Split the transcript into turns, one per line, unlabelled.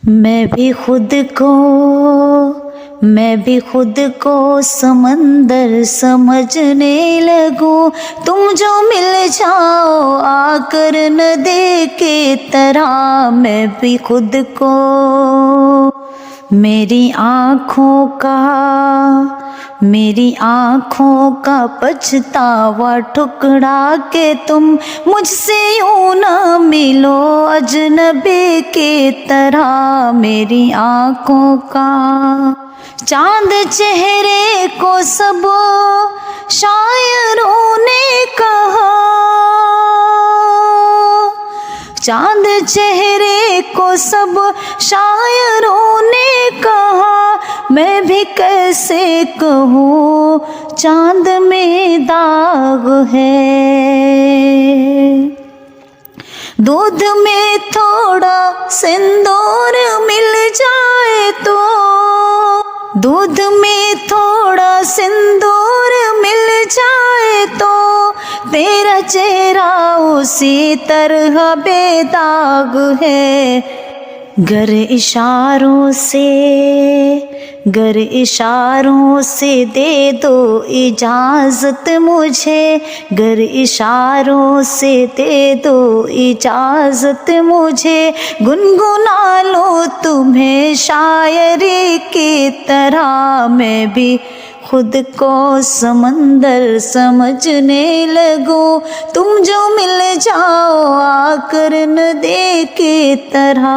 मैं भी खुद को समंदर समझने लगूं। तुम जो मिल जाओ आकर नदी की तरह। मैं भी खुद को मेरी आँखों का पछतावा ठुकरा के तुम मुझसे यूं न मिलो अजनबी की तरह। मेरी आँखों का चांद चेहरे को सब शायरों ने कहा, चांद चेहरे को सब शायरों ने कहा। मैं भी कैसे कहूँ चांद में दाग है। दूध में थोड़ा सिंदूर मिल जाए तो, दूध में थोड़ा सिंदूर मिल जाए तो तेरा चेहरा उसी तरह बेदाग है। गर इशारों से दे दो इजाज़त मुझे, गर इशारों से दे दो इजाज़त मुझे। गुनगुना लो तुम्हें शायरी की तरह। मैं भी खुद को समंदर समझने लगूं। तुम जो मिल जाओ आकर नदी की तरह।